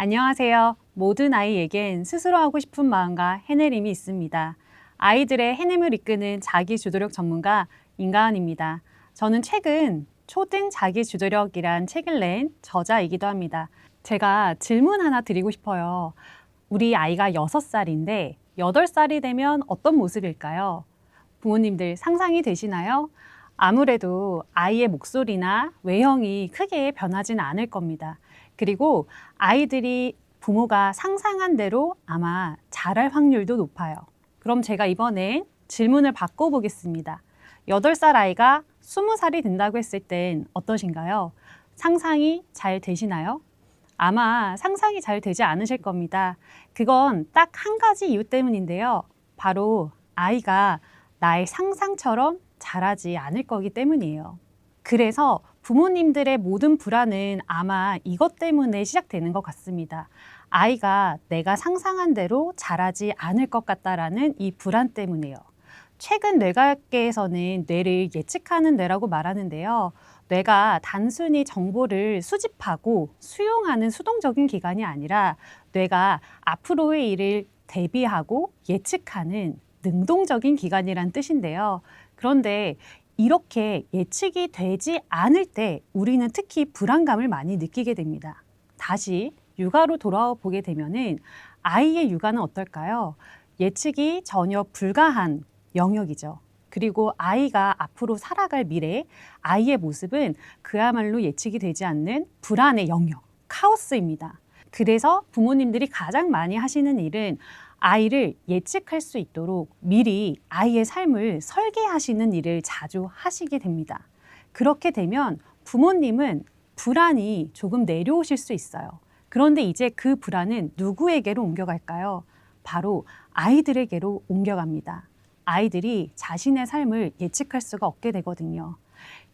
안녕하세요. 모든 아이에겐 스스로 하고 싶은 마음과 해내림이 있습니다. 아이들의 해냄을 이끄는 자기주도력 전문가 임가은입니다. 저는 최근 초등 자기주도력이란 책을 낸 저자이기도 합니다. 제가 질문 하나 드리고 싶어요. 우리 아이가 6살인데 8살이 되면 어떤 모습일까요? 부모님들 상상이 되시나요? 아무래도 아이의 목소리나 외형이 크게 변하지는 않을 겁니다. 그리고 아이들이 부모가 상상한 대로 아마 잘할 확률도 높아요. 그럼 제가 이번엔 질문을 바꿔보겠습니다. 8살 아이가 20살이 된다고 했을 땐 어떠신가요? 상상이 잘 되시나요? 아마 상상이 잘 되지 않으실 겁니다. 그건 딱 한 가지 이유 때문인데요. 바로 아이가 나의 상상처럼 자라지 않을 거기 때문이에요. 그래서 부모님들의 모든 불안은 아마 이것 때문에 시작되는 것 같습니다. 아이가 내가 상상한 대로 자라지 않을 것 같다라는 이 불안 때문이에요. 최근 뇌과학계에서는 뇌를 예측하는 뇌라고 말하는데요. 뇌가 단순히 정보를 수집하고 수용하는 수동적인 기관이 아니라 뇌가 앞으로의 일을 대비하고 예측하는 능동적인 기관이란 뜻인데요. 그런데 이렇게 예측이 되지 않을 때 우리는 특히 불안감을 많이 느끼게 됩니다. 다시 육아로 돌아와 보게 되면은 아이의 육아는 어떨까요? 예측이 전혀 불가한 영역이죠. 그리고 아이가 앞으로 살아갈 미래, 아이의 모습은 그야말로 예측이 되지 않는 불안의 영역, 카오스입니다. 그래서 부모님들이 가장 많이 하시는 일은 아이를 예측할 수 있도록 미리 아이의 삶을 설계하시는 일을 자주 하시게 됩니다. 그렇게 되면 부모님은 불안이 조금 내려오실 수 있어요. 그런데 이제 그 불안은 누구에게로 옮겨갈까요? 바로 아이들에게로 옮겨갑니다. 아이들이 자신의 삶을 예측할 수가 없게 되거든요.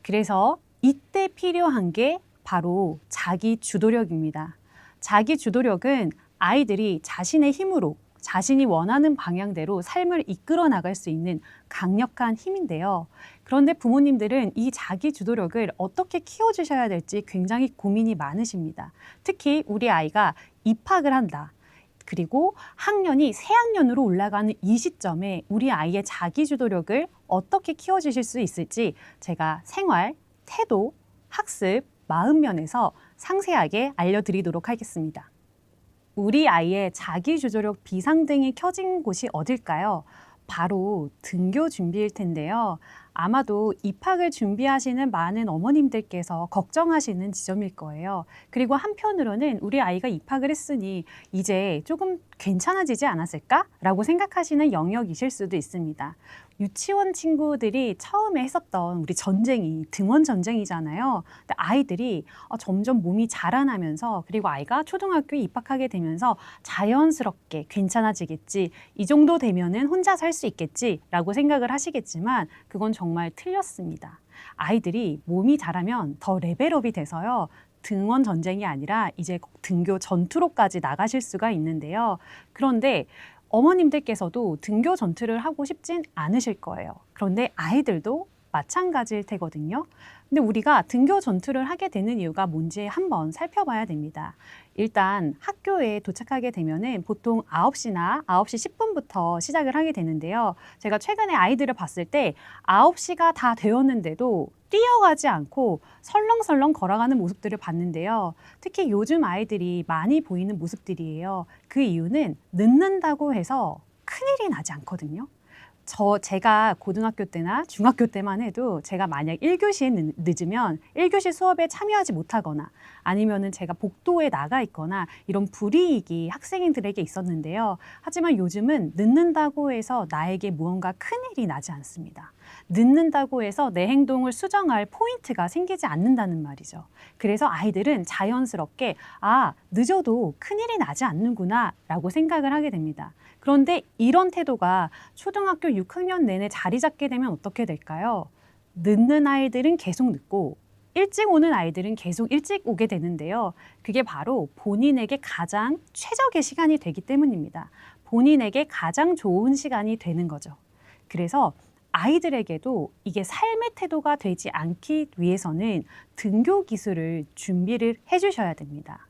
그래서 이때 필요한 게 바로 자기 주도력입니다. 자기 주도력은 아이들이 자신의 힘으로 자신이 원하는 방향대로 삶을 이끌어 나갈 수 있는 강력한 힘인데요. 그런데 부모님들은 이 자기 주도력을 어떻게 키워주셔야 될지 굉장히 고민이 많으십니다. 특히 우리 아이가 입학을 한다. 그리고 학년이 새 학년으로 올라가는 이 시점에 우리 아이의 자기주도력을 어떻게 키워주실 수 있을지 제가 생활, 태도, 학습, 마음 면에서 상세하게 알려드리도록 하겠습니다. 우리 아이의 자기주도력 비상등이 켜진 곳이 어딜까요? 바로 등교 준비일 텐데요. 아마도 입학을 준비하시는 많은 어머님들께서 걱정하시는 지점일 거예요. 그리고 한편으로는 우리 아이가 입학을 했으니 이제 조금 괜찮아지지 않았을까? 라고 생각하시는 영역이실 수도 있습니다. 유치원 친구들이 처음에 했었던 우리 전쟁이 등원 전쟁이잖아요. 근데 아이들이 점점 몸이 자라나면서 그리고 아이가 초등학교에 입학하게 되면서 자연스럽게 괜찮아지겠지. 이 정도 되면은 혼자 살 수 있겠지라고 생각을 하시겠지만 그건 정말 틀렸습니다. 아이들이 몸이 자라면 더 레벨업이 돼서요. 등원 전쟁이 아니라 이제 등교 전투로까지 나가실 수가 있는데요. 그런데 어머님들께서도 등교 전투를 하고 싶진 않으실 거예요. 그런데 아이들도 마찬가지일 테거든요. 근데 우리가 등교 전투를 하게 되는 이유가 뭔지 한번 살펴봐야 됩니다. 일단 학교에 도착하게 되면은 보통 9시나 9시 10분부터 시작을 하게 되는데요. 제가 최근에 아이들을 봤을 때 9시가 다 되었는데도 뛰어가지 않고 설렁설렁 걸어가는 모습들을 봤는데요. 특히 요즘 아이들이 많이 보이는 모습들이에요. 그 이유는 늦는다고 해서 큰일이 나지 않거든요. 제가 고등학교 때나 중학교 때만 해도 제가 만약 1교시에 늦으면 1교시 수업에 참여하지 못하거나 아니면은 제가 복도에 나가 있거나 이런 불이익이 학생들에게 있었는데요. 하지만 요즘은 늦는다고 해서 나에게 무언가 큰일이 나지 않습니다. 늦는다고 해서 내 행동을 수정할 포인트가 생기지 않는다는 말이죠. 그래서 아이들은 자연스럽게 늦어도 큰일이 나지 않는구나 라고 생각을 하게 됩니다. 그런데 이런 태도가 초등학교 6학년 내내 자리 잡게 되면 어떻게 될까요? 늦는 아이들은 계속 늦고 일찍 오는 아이들은 계속 일찍 오게 되는데요. 그게 바로 본인에게 가장 최적의 시간이 되기 때문입니다. 본인에게 가장 좋은 시간이 되는 거죠. 그래서 아이들에게도 이게 삶의 태도가 되지 않기 위해서는 등교 기술을 준비를 해주셔야 됩니다.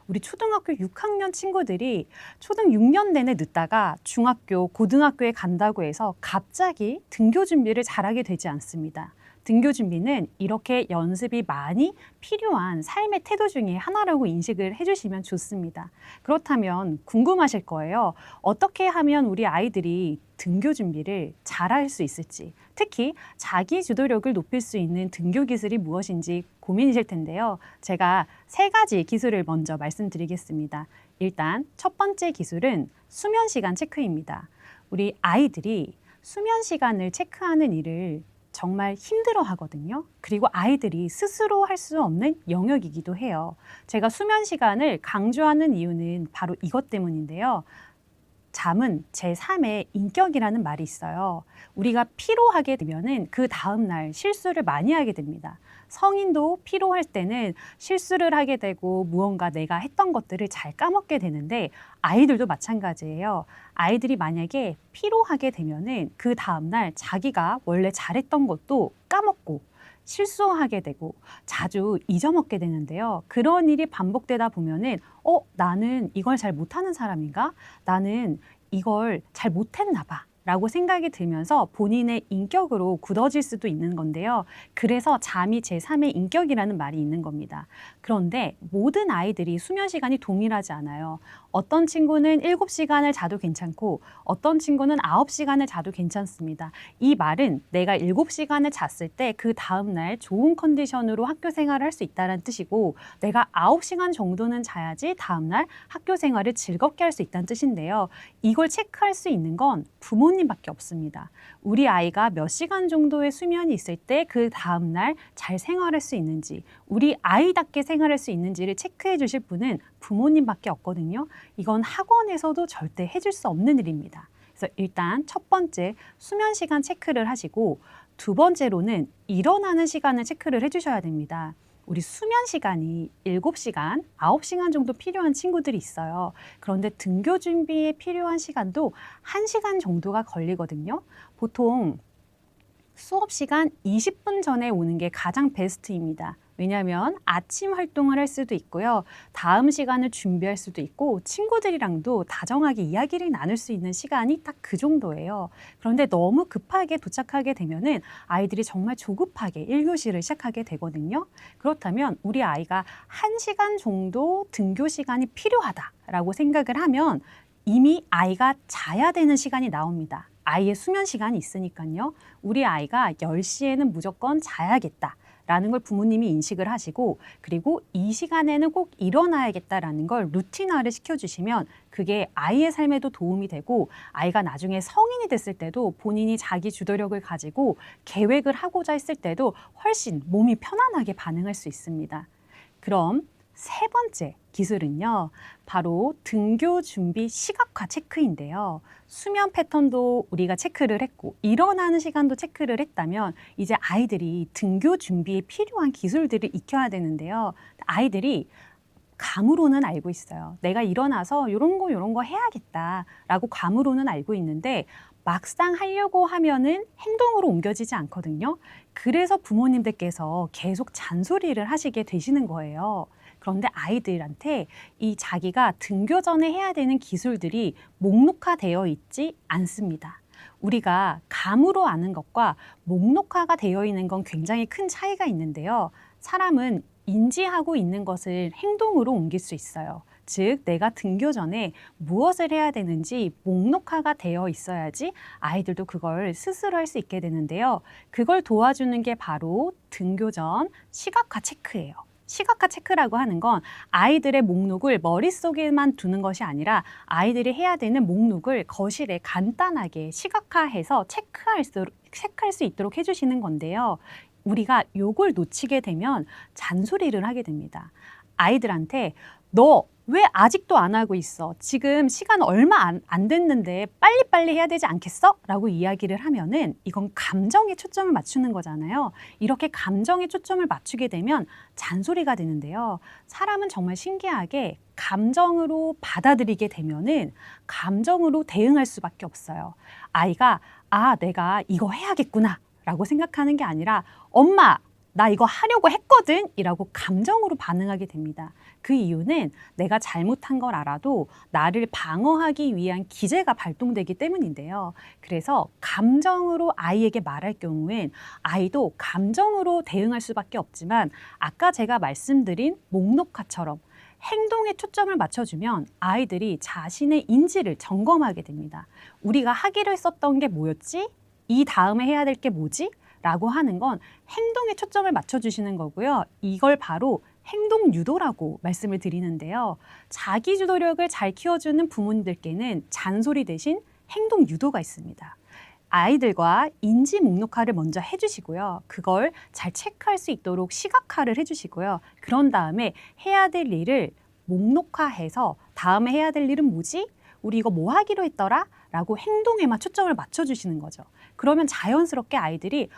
우리 초등학교 6학년 친구들이 초등 6년 내내 늦다가 중학교, 고등학교에 간다고 해서 갑자기 등교 준비를 잘하게 되지 않습니다. 등교 준비는 이렇게 연습이 많이 필요한 삶의 태도 중에 하나라고 인식을 해주시면 좋습니다. 그렇다면 궁금하실 거예요. 어떻게 하면 우리 아이들이 등교 준비를 잘할 수 있을지, 특히 자기 주도력을 높일 수 있는 등교 기술이 무엇인지 고민이실 텐데요. 제가 3가지 기술을 먼저 말씀드리겠습니다. 일단 첫 번째 기술은 수면 시간 체크입니다. 우리 아이들이 수면 시간을 체크하는 일을 정말 힘들어 하거든요. 그리고 아이들이 스스로 할 수 없는 영역이기도 해요. 제가 수면 시간을 강조하는 이유는 바로 이것 때문인데요. 잠은 제3의 인격이라는 말이 있어요. 우리가 피로하게 되면은 그 다음날 실수를 많이 하게 됩니다. 성인도 피로할 때는 실수를 하게 되고 무언가 내가 했던 것들을 잘 까먹게 되는데 아이들도 마찬가지예요. 아이들이 만약에 피로하게 되면은 그 다음날 자기가 원래 잘했던 것도 까먹고 실수하게 되고 자주 잊어먹게 되는데요. 그런 일이 반복되다 보면은 나는 이걸 잘 못하는 사람인가? 나는 이걸 잘 못했나 봐. 라고 생각이 들면서 본인의 인격으로 굳어질 수도 있는 건데요. 그래서 잠이 제3의 인격이라는 말이 있는 겁니다. 그런데 모든 아이들이 수면 시간이 동일하지 않아요. 어떤 친구는 7시간을 자도 괜찮고 어떤 친구는 9시간을 자도 괜찮습니다. 이 말은 내가 7시간을 잤을 때 그 다음날 좋은 컨디션으로 학교 생활을 할 수 있다는 뜻이고 내가 9시간 정도는 자야지 다음날 학교 생활을 즐겁게 할 수 있다는 뜻인데요. 이걸 체크할 수 있는 건 부모님밖에 없습니다. 우리 아이가 몇 시간 정도의 수면이 있을 때 그 다음날 잘 생활할 수 있는지, 우리 아이답게 생활할 수 있는지를 체크해 주실 분은 부모님밖에 없거든요. 이건 학원에서도 절대 해줄 수 없는 일입니다. 그래서 일단 첫 번째 수면 시간 체크를 하시고 두 번째로는 일어나는 시간을 체크를 해주셔야 됩니다. 우리 수면 시간이 7시간, 9시간 정도 필요한 친구들이 있어요. 그런데 등교 준비에 필요한 시간도 1시간 정도가 걸리거든요. 보통 수업 시간 20분 전에 오는 게 가장 베스트입니다. 왜냐하면 아침 활동을 할 수도 있고요. 다음 시간을 준비할 수도 있고 친구들이랑도 다정하게 이야기를 나눌 수 있는 시간이 딱 그 정도예요. 그런데 너무 급하게 도착하게 되면은 아이들이 정말 조급하게 1교시를 시작하게 되거든요. 그렇다면 우리 아이가 1시간 정도 등교 시간이 필요하다라고 생각을 하면 이미 아이가 자야 되는 시간이 나옵니다. 아이의 수면 시간이 있으니까요. 우리 아이가 10시에는 무조건 자야겠다. 라는 걸 부모님이 인식을 하시고 그리고 이 시간에는 꼭 일어나야겠다라는 걸 루틴화를 시켜주시면 그게 아이의 삶에도 도움이 되고 아이가 나중에 성인이 됐을 때도 본인이 자기 주도력을 가지고 계획을 하고자 했을 때도 훨씬 몸이 편안하게 반응할 수 있습니다. 그럼 3번째 기술은요. 바로 등교 준비 시각화 체크인데요. 수면 패턴도 우리가 체크를 했고 일어나는 시간도 체크를 했다면 이제 아이들이 등교 준비에 필요한 기술들을 익혀야 되는데요. 아이들이 감으로는 알고 있어요. 내가 일어나서 이런 거 해야겠다라고 감으로는 알고 있는데 막상 하려고 하면은 행동으로 옮겨지지 않거든요. 그래서 부모님들께서 계속 잔소리를 하시게 되시는 거예요. 그런데 아이들한테 이 자기가 등교 전에 해야 되는 기술들이 목록화되어 있지 않습니다. 우리가 감으로 아는 것과 목록화가 되어 있는 건 굉장히 큰 차이가 있는데요. 사람은 인지하고 있는 것을 행동으로 옮길 수 있어요. 즉, 내가 등교 전에 무엇을 해야 되는지 목록화가 되어 있어야지 아이들도 그걸 스스로 할 수 있게 되는데요. 그걸 도와주는 게 바로 등교 전 시각화 체크예요. 시각화 체크라고 하는 건 아이들의 목록을 머릿속에만 두는 것이 아니라 아이들이 해야 되는 목록을 거실에 간단하게 시각화해서 체크할 수 있도록 해주시는 건데요. 우리가 요걸 놓치게 되면 잔소리를 하게 됩니다. 아이들한테 너 왜 아직도 안 하고 있어? 지금 시간 얼마 안 됐는데 빨리빨리 해야 되지 않겠어? 라고 이야기를 하면은 이건 감정에 초점을 맞추는 거잖아요. 이렇게 감정에 초점을 맞추게 되면 잔소리가 되는데요. 사람은 정말 신기하게 감정으로 받아들이게 되면은 감정으로 대응할 수밖에 없어요. 아이가 내가 이거 해야겠구나 라고 생각하는 게 아니라 엄마, 나 이거 하려고 했거든 이라고 감정으로 반응하게 됩니다. 그 이유는 내가 잘못한 걸 알아도 나를 방어하기 위한 기제가 발동되기 때문인데요. 그래서 감정으로 아이에게 말할 경우엔 아이도 감정으로 대응할 수밖에 없지만 아까 제가 말씀드린 목록화처럼 행동에 초점을 맞춰주면 아이들이 자신의 인지를 점검하게 됩니다. 우리가 하기로 했었던 게 뭐였지? 이 다음에 해야 될 게 뭐지? 라고 하는 건 행동에 초점을 맞춰주시는 거고요. 이걸 바로 행동 유도라고 말씀을 드리는데요. 자기 주도력을 잘 키워주는 부모님들께는 잔소리 대신 행동 유도가 있습니다. 아이들과 인지 목록화를 먼저 해주시고요. 그걸 잘 체크할 수 있도록 시각화를 해주시고요. 그런 다음에 해야 될 일을 목록화해서 다음에 해야 될 일은 뭐지? 우리 이거 뭐 하기로 했더라? 라고 행동에만 초점을 맞춰주시는 거죠. 그러면 자연스럽게 아이들이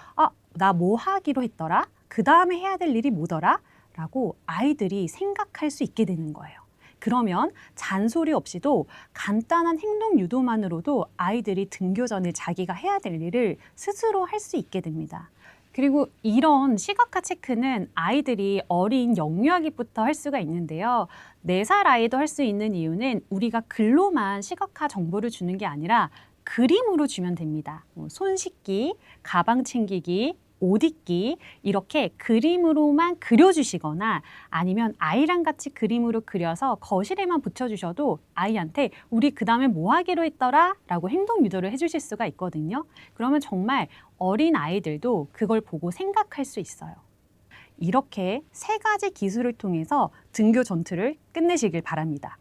나 뭐 하기로 했더라? 그 다음에 해야 될 일이 뭐더라? 라고 아이들이 생각할 수 있게 되는 거예요. 그러면 잔소리 없이도 간단한 행동 유도만으로도 아이들이 등교 전에 자기가 해야 될 일을 스스로 할 수 있게 됩니다. 그리고 이런 시각화 체크는 아이들이 어린 영유아기부터 할 수가 있는데요. 4살 아이도 할 수 있는 이유는 우리가 글로만 시각화 정보를 주는 게 아니라 그림으로 주면 됩니다. 손 씻기, 가방 챙기기, 옷 입기 이렇게 그림으로만 그려주시거나 아니면 아이랑 같이 그림으로 그려서 거실에만 붙여주셔도 아이한테 우리 그 다음에 뭐 하기로 했더라? 라고 행동 유도를 해주실 수가 있거든요. 그러면 정말 어린 아이들도 그걸 보고 생각할 수 있어요. 이렇게 3가지 기술을 통해서 등교 전투를 끝내시길 바랍니다.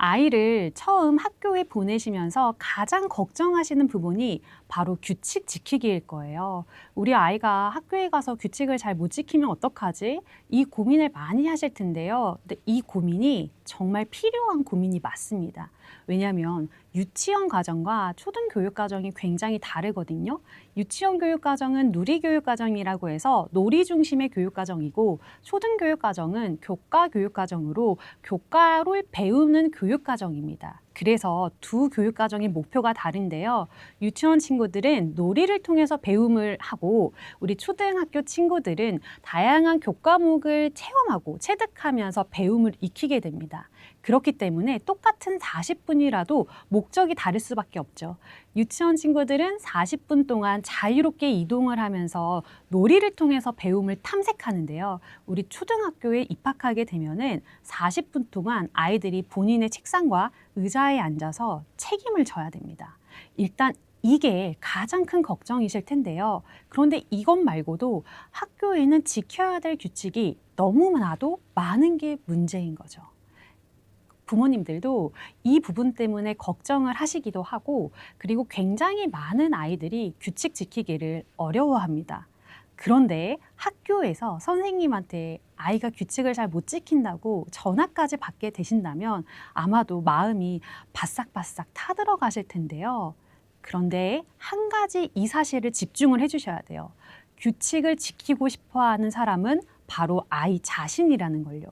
아이를 처음 학교에 보내시면서 가장 걱정하시는 부분이 바로 규칙 지키기일 거예요. 우리 아이가 학교에 가서 규칙을 잘 못 지키면 어떡하지? 이 고민을 많이 하실 텐데요. 근데 이 고민이 정말 필요한 고민이 맞습니다. 왜냐하면 유치원 과정과 초등교육 과정이 굉장히 다르거든요. 유치원 교육 과정은 누리교육 과정이라고 해서 놀이 중심의 교육 과정이고 초등교육 과정은 교과 교육 과정으로 교과를 배우는 교육 과정입니다. 그래서 두 교육 과정의 목표가 다른데요. 유치원 친구들은 놀이를 통해서 배움을 하고 우리 초등학교 친구들은 다양한 교과목을 체험하고 체득하면서 배움을 익히게 됩니다. 그렇기 때문에 똑같은 40분이라도 목적이 다를 수밖에 없죠. 유치원 친구들은 40분 동안 자유롭게 이동을 하면서 놀이를 통해서 배움을 탐색하는데요. 우리 초등학교에 입학하게 되면은 40분 동안 아이들이 본인의 책상과 의자에 앉아서 책임을 져야 됩니다. 일단 이게 가장 큰 걱정이실 텐데요. 그런데 이것 말고도 학교에는 지켜야 될 규칙이 너무나도 많은 게 문제인 거죠. 부모님들도 이 부분 때문에 걱정을 하시기도 하고 그리고 굉장히 많은 아이들이 규칙 지키기를 어려워합니다. 그런데 학교에서 선생님한테 아이가 규칙을 잘 못 지킨다고 전화까지 받게 되신다면 아마도 마음이 바싹바싹 타들어가실 텐데요. 그런데 한 가지 이 사실을 집중을 해주셔야 돼요. 규칙을 지키고 싶어 하는 사람은 바로 아이 자신이라는 걸요.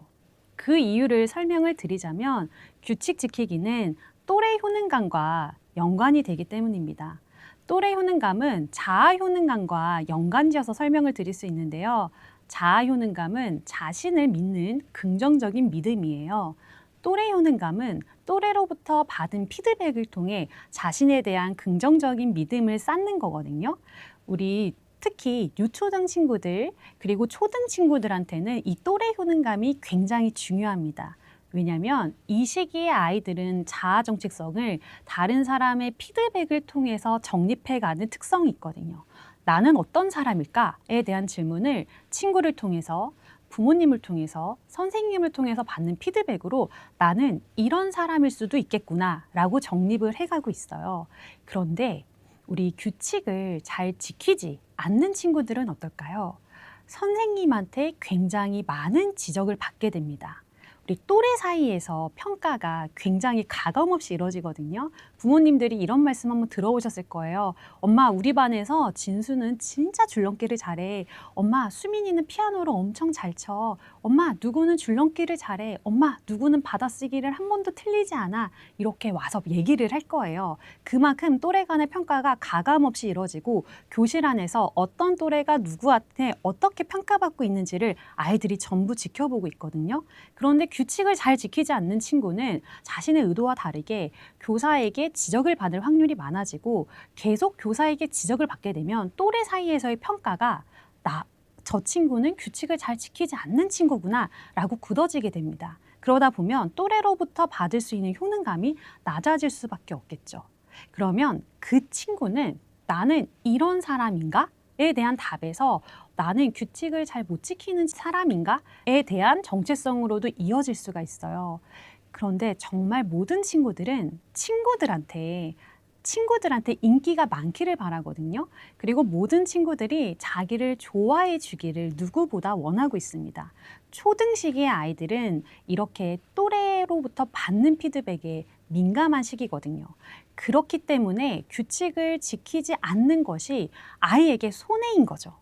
그 이유를 설명을 드리자면 규칙 지키기는 또래 효능감과 연관이 되기 때문입니다. 또래 효능감은 자아 효능감과 연관지어서 설명을 드릴 수 있는데요. 자아 효능감은 자신을 믿는 긍정적인 믿음이에요. 또래 효능감은 또래로부터 받은 피드백을 통해 자신에 대한 긍정적인 믿음을 쌓는 거거든요. 우리 특히 유초등 친구들 그리고 초등 친구들한테는 이 또래 효능감이 굉장히 중요합니다. 왜냐하면 이 시기의 아이들은 자아 정체성을 다른 사람의 피드백을 통해서 정립해가는 특성이 있거든요. 나는 어떤 사람일까에 대한 질문을 친구를 통해서 부모님을 통해서 선생님을 통해서 받는 피드백으로 나는 이런 사람일 수도 있겠구나 라고 정립을 해가고 있어요. 그런데 우리 규칙을 잘 지키지 않는 친구들은 어떨까요? 선생님한테 굉장히 많은 지적을 받게 됩니다. 우리 또래 사이에서 평가가 굉장히 가감없이 이루어지거든요. 부모님들이 이런 말씀 한번 들어보셨을 거예요. 엄마, 우리 반에서 진수는 진짜 줄넘기를 잘해. 엄마, 수민이는 피아노를 엄청 잘 쳐. 엄마, 누구는 줄넘기를 잘해. 엄마, 누구는 받아쓰기를 한 번도 틀리지 않아. 이렇게 와서 얘기를 할 거예요. 그만큼 또래 간의 평가가 가감없이 이루어지고 교실 안에서 어떤 또래가 누구한테 어떻게 평가받고 있는지를 아이들이 전부 지켜보고 있거든요. 그런데 규칙을 잘 지키지 않는 친구는 자신의 의도와 다르게 교사에게 지적을 받을 확률이 많아지고 계속 교사에게 지적을 받게 되면 또래 사이에서의 평가가 저 친구는 규칙을 잘 지키지 않는 친구구나 라고 굳어지게 됩니다. 그러다 보면 또래로부터 받을 수 있는 효능감이 낮아질 수밖에 없겠죠. 그러면 그 친구는 나는 이런 사람인가? 에 대한 답에서 나는 규칙을 잘 못 지키는 사람인가?에 대한 정체성으로도 이어질 수가 있어요. 그런데 정말 모든 친구들은 친구들한테 인기가 많기를 바라거든요. 그리고 모든 친구들이 자기를 좋아해 주기를 누구보다 원하고 있습니다. 초등시기의 아이들은 이렇게 또래로부터 받는 피드백에 민감한 시기거든요. 그렇기 때문에 규칙을 지키지 않는 것이 아이에게 손해인 거죠.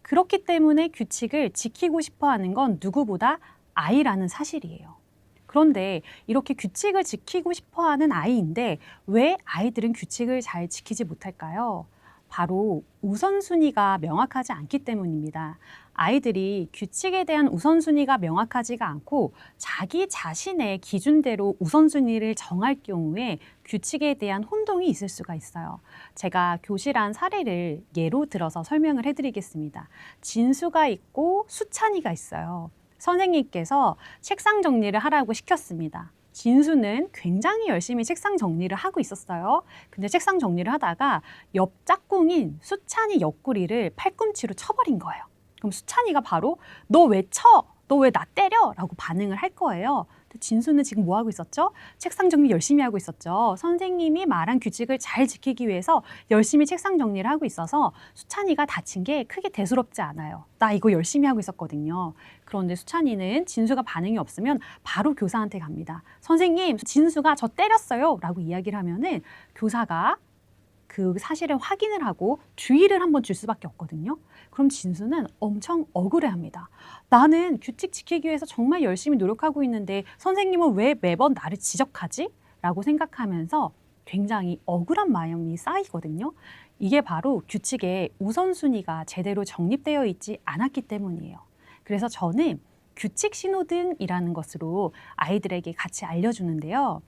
그렇기 때문에 규칙을 지키고 싶어 하는 건 누구보다 아이라는 사실이에요. 그런데 이렇게 규칙을 지키고 싶어 하는 아이인데 왜 아이들은 규칙을 잘 지키지 못할까요? 바로 우선순위가 명확하지 않기 때문입니다. 아이들이 규칙에 대한 우선순위가 명확하지가 않고 자기 자신의 기준대로 우선순위를 정할 경우에 규칙에 대한 혼동이 있을 수가 있어요. 제가 교실 안 사례를 예로 들어서 설명을 해드리겠습니다. 진수가 있고 수찬이가 있어요. 선생님께서 책상 정리를 하라고 시켰습니다. 진수는 굉장히 열심히 책상 정리를 하고 있었어요. 근데 책상 정리를 하다가 옆 짝꿍인 수찬이 옆구리를 팔꿈치로 쳐버린 거예요. 그럼 수찬이가 바로 너 왜 쳐? 너 왜 나 때려? 라고 반응을 할 거예요. 근데 진수는 지금 뭐 하고 있었죠? 책상 정리 열심히 하고 있었죠. 선생님이 말한 규칙을 잘 지키기 위해서 열심히 책상 정리를 하고 있어서 수찬이가 다친 게 크게 대수롭지 않아요. 나 이거 열심히 하고 있었거든요. 그런데 수찬이는 진수가 반응이 없으면 바로 교사한테 갑니다. 선생님, 진수가 저 때렸어요. 라고 이야기를 하면은 교사가 그 사실을 확인을 하고 주의를 한번 줄 수밖에 없거든요. 그럼 진수는 엄청 억울해합니다. 나는 규칙 지키기 위해서 정말 열심히 노력하고 있는데 선생님은 왜 매번 나를 지적하지? 라고 생각하면서 굉장히 억울한 마음이 쌓이거든요. 이게 바로 규칙의 우선순위가 제대로 정립되어 있지 않았기 때문이에요. 그래서 저는 규칙 신호등이라는 것으로 아이들에게 같이 알려주는데요.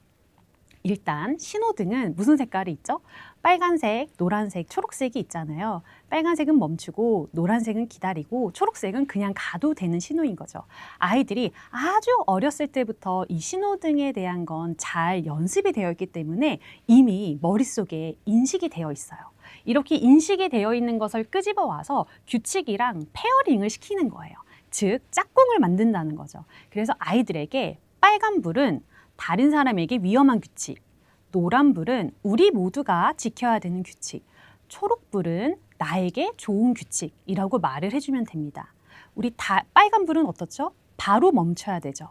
일단 신호등은 무슨 색깔이 있죠? 빨간색, 노란색, 초록색이 있잖아요. 빨간색은 멈추고 노란색은 기다리고 초록색은 그냥 가도 되는 신호인 거죠. 아이들이 아주 어렸을 때부터 이 신호등에 대한 건 잘 연습이 되어 있기 때문에 이미 머릿속에 인식이 되어 있어요. 이렇게 인식이 되어 있는 것을 끄집어 와서 규칙이랑 페어링을 시키는 거예요. 즉, 짝꿍을 만든다는 거죠. 그래서 아이들에게 빨간불은 다른 사람에게 위험한 규칙, 노란불은 우리 모두가 지켜야 되는 규칙, 초록불은 나에게 좋은 규칙이라고 말을 해주면 됩니다. 빨간불은 어떻죠? 바로 멈춰야 되죠.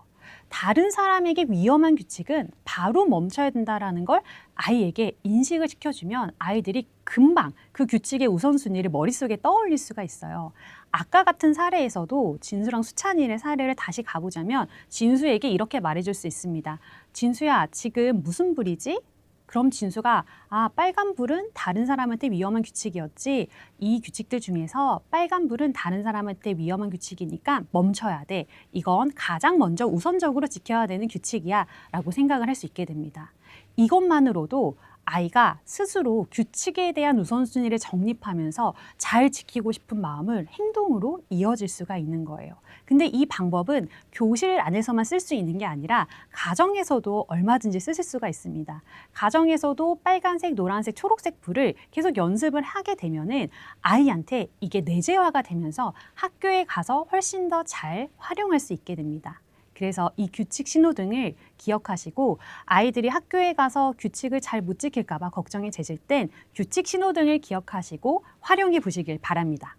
다른 사람에게 위험한 규칙은 바로 멈춰야 된다는 걸 아이에게 인식을 시켜주면 아이들이 금방 그 규칙의 우선순위를 머릿속에 떠올릴 수가 있어요. 아까 같은 사례에서도 진수랑 수찬이의 사례를 다시 가보자면 진수에게 이렇게 말해줄 수 있습니다. 진수야, 지금 무슨 불이지? 그럼 진수가 빨간 불은 다른 사람한테 위험한 규칙이었지. 이 규칙들 중에서 빨간 불은 다른 사람한테 위험한 규칙이니까 멈춰야 돼. 이건 가장 먼저 우선적으로 지켜야 되는 규칙이야 라고 생각을 할 수 있게 됩니다. 이것만으로도 아이가 스스로 규칙에 대한 우선순위를 정립하면서 잘 지키고 싶은 마음을 행동으로 이어질 수가 있는 거예요. 근데 이 방법은 교실 안에서만 쓸 수 있는 게 아니라 가정에서도 얼마든지 쓰실 수가 있습니다. 가정에서도 빨간색, 노란색, 초록색 불을 계속 연습을 하게 되면은 아이한테 이게 내재화가 되면서 학교에 가서 훨씬 더 잘 활용할 수 있게 됩니다. 그래서 이 규칙 신호등을 기억하시고 아이들이 학교에 가서 규칙을 잘 못 지킬까 봐 걱정이 되실 땐 규칙 신호등을 기억하시고 활용해 보시길 바랍니다.